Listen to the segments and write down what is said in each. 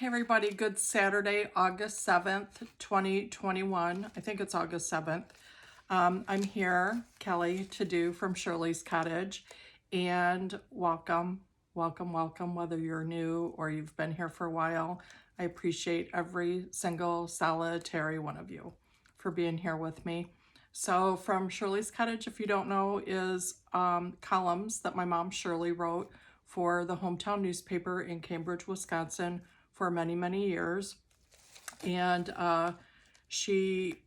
everybody, good Saturday, August 7th, 2021. I think it's August 7th. I'm here, Kelly, to do from Shirley's Cottage, and welcome, whether you're new or you've been here for a while. I appreciate every single solitary one of you for being here with me. So from Shirley's Cottage, if you don't know, is columns that my mom Shirley wrote for the hometown newspaper in Cambridge, Wisconsin for many, many years. And she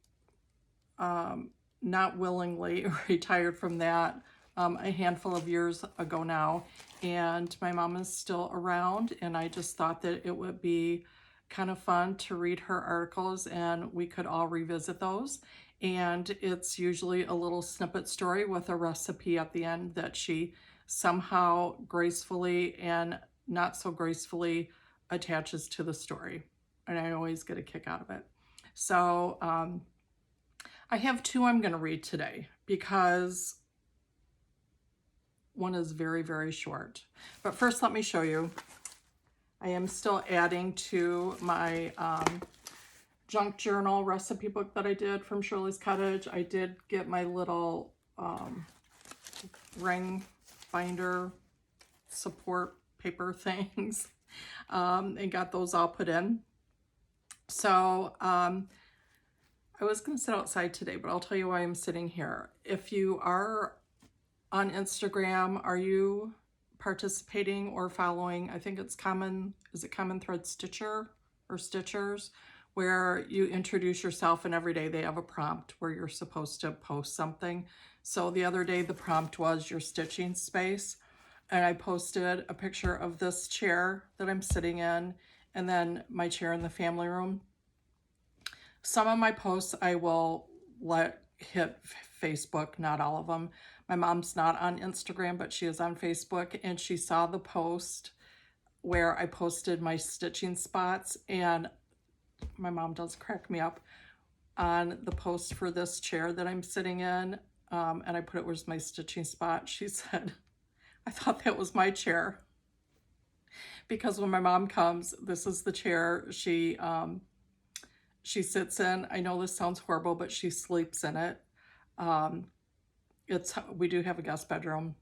not willingly retired from that a handful of years ago now. And my mom is still around, and I just thought that it would be kind of fun to read her articles and we could all revisit those. And it's usually a little snippet story with a recipe at the end that she somehow gracefully and not so gracefully attaches to the story. And I always get a kick out of it. So I have two I'm going to read today because one is very, very short. But first, let me show you. I am still adding to my junk journal recipe book that I did from Shirley's Cottage. I did get my little ring binder support paper things and got those all put in. So I was going to sit outside today, but I'll tell you why I'm sitting here. If you are on Instagram, are you participating or following? I think it's Common Thread Stitcher or Stitchers, where you introduce yourself and every day they have a prompt where you're supposed to post something. So the other day the prompt was your stitching space, and I posted a picture of this chair that I'm sitting in and then my chair in the family room. Some of my posts I will let hit Facebook, not all of them. My mom's not on Instagram, but she is on Facebook, and she saw the post where I posted my stitching spots, and my mom does crack me up on the post for this chair that I'm sitting in, and I put it, where's my stitching spot? She said, I thought that was my chair. Because when my mom comes, this is the chair she sits in. I know this sounds horrible, but she sleeps in it. We do have a guest bedroom,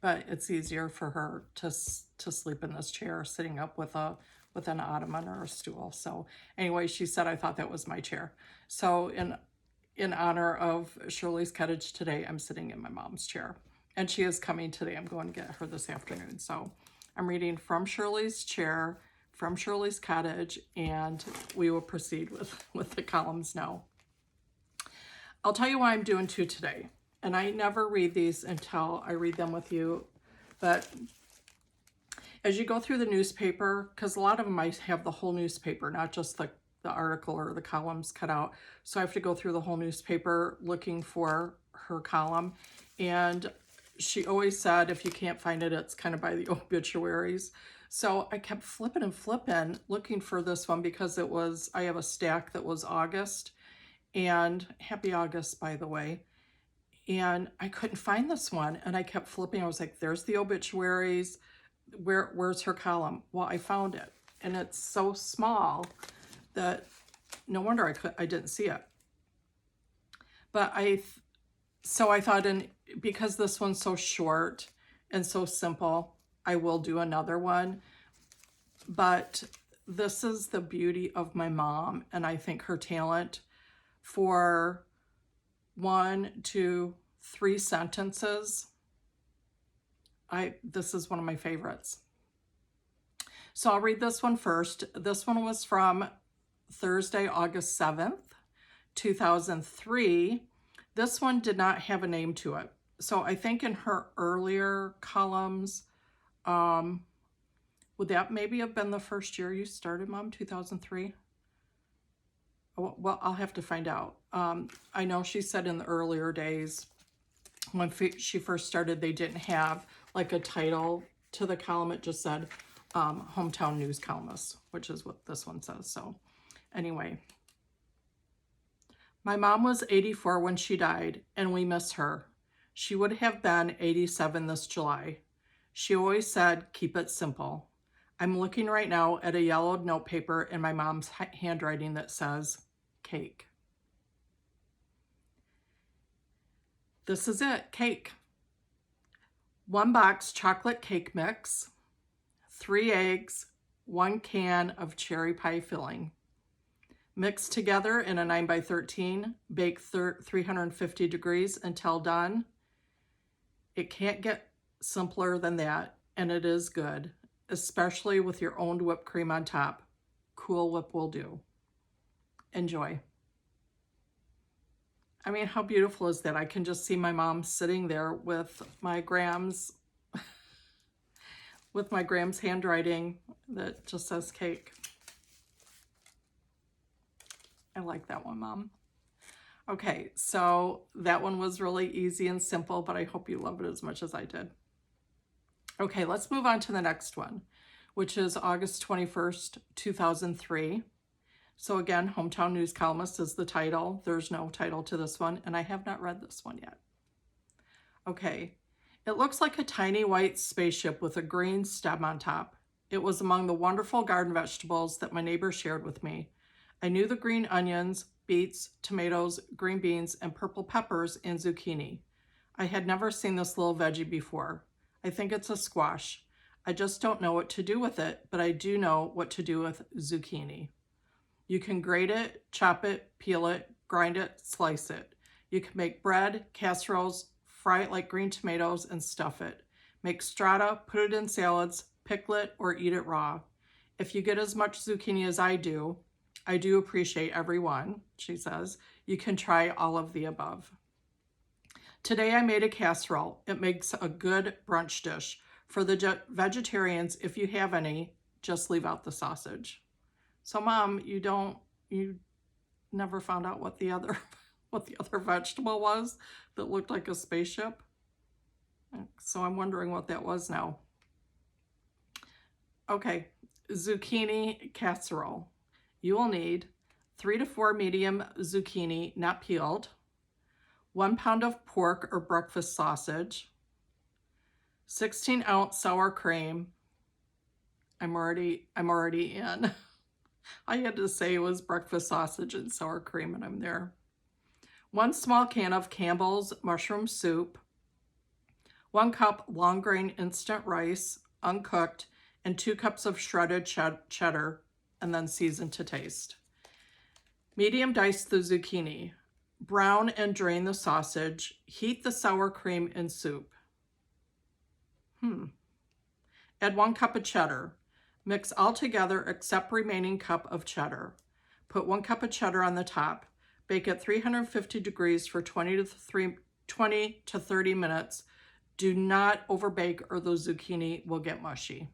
but it's easier for her to sleep in this chair, sitting up with an ottoman or a stool. So anyway, she said, I thought that was my chair. So in honor of Shirley's Cottage today, I'm sitting in my mom's chair, and she is coming today. I'm going to get her this afternoon. So I'm reading from Shirley's chair, from Shirley's Cottage, and we will proceed with the columns now. I'll tell you why I'm doing two today. And I never read these until I read them with you. But as you go through the newspaper, because a lot of them I have the whole newspaper, not just the article or the columns cut out. So I have to go through the whole newspaper looking for her column. And she always said, if you can't find it, it's kind of by the obituaries. So I kept flipping and flipping looking for this one because I have a stack that was August, and happy August, by the way. And I couldn't find this one, and I kept flipping. I was like, there's the obituaries. Where's her column? Well, I found it, and it's so small that no wonder I didn't see it. But so I thought, because this one's so short and so simple, I will do another one. But this is the beauty of my mom, and I think her talent for 1, 2, 3 sentences. This is one of my favorites. So I'll read this one first. This one was from Thursday, August 7th, 2003. This one did not have a name to it. So I think in her earlier columns, would that maybe have been the first year you started, Mom, 2003? Well, I'll have to find out. I know she said in the earlier days, when she first started, they didn't have like a title to the column. It just said hometown news columnist, which is what this one says. So anyway, my mom was 84 when she died, and we miss her. She would have been 87 this July. She always said, keep it simple. I'm looking right now at a yellowed note paper in my mom's handwriting that says cake. This is it, cake. 1 box chocolate cake mix, 3 eggs, 1 can of cherry pie filling. Mix together in a 9x13, bake 350 degrees until done. It can't get simpler than that, and it is good, especially with your own whipped cream on top. Cool Whip will do. Enjoy. I mean, how beautiful is that? I can just see my mom sitting there with my Graham's handwriting that just says cake. I like that one, Mom. Okay, so that one was really easy and simple, but I hope you love it as much as I did. Okay, let's move on to the next one, which is August 21st, 2003. So again, Hometown News Columnist is the title. There's no title to this one, and I have not read this one yet. Okay, it looks like a tiny white spaceship with a green stem on top. It was among the wonderful garden vegetables that my neighbor shared with me. I knew the green onions, beets, tomatoes, green beans, and purple peppers and zucchini. I had never seen this little veggie before. I think it's a squash. I just don't know what to do with it, but I do know what to do with zucchini. You can grate it, chop it, peel it, grind it, slice it. You can make bread, casseroles, fry it like green tomatoes, and stuff it. Make strata, put it in salads, pickle it, or eat it raw. If you get as much zucchini as I do appreciate every one, she says. You can try all of the above. Today I made a casserole. It makes a good brunch dish. For the vegetarians, if you have any, just leave out the sausage. So Mom, you never found out what the other vegetable was that looked like a spaceship? So I'm wondering what that was now. Okay, zucchini casserole. You will need 3 to 4 medium zucchini, not peeled, 1 pound of pork or breakfast sausage, 16-ounce sour cream. I'm already in. I had to say it was breakfast sausage and sour cream, and I'm there. 1 small can of Campbell's mushroom soup, 1 cup long grain instant rice, uncooked, and 2 cups of shredded cheddar, and then season to taste. Medium dice the zucchini. Brown and drain the sausage. Heat the sour cream in soup. Add 1 cup of cheddar. Mix all together except remaining cup of cheddar. Put 1 cup of cheddar on the top. Bake at 350 degrees for 20 to 30 minutes. Do not overbake or the zucchini will get mushy.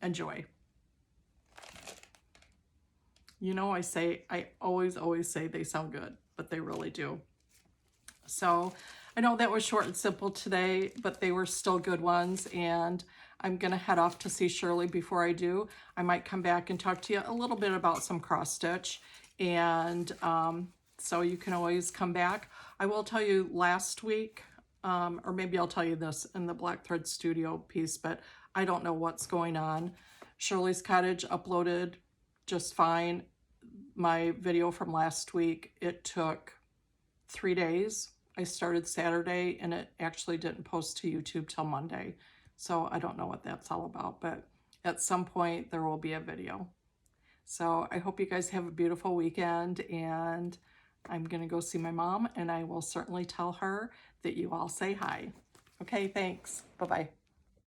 Enjoy. You know, I always say they sound good, but they really do. So I know that was short and simple today, but they were still good ones. And I'm going to head off to see Shirley before I do. I might come back and talk to you a little bit about some cross stitch. And so you can always come back. I will tell you last week, or maybe I'll tell you this in the Black Thread Studio piece, but I don't know what's going on. Shirley's Cottage uploaded just fine. My video from last week, it took 3 days. I started Saturday and it actually didn't post to YouTube till Monday. So I don't know what that's all about, but at some point there will be a video. So I hope you guys have a beautiful weekend, and I'm gonna go see my mom, and I will certainly tell her that you all say hi. Okay, thanks. Bye-bye.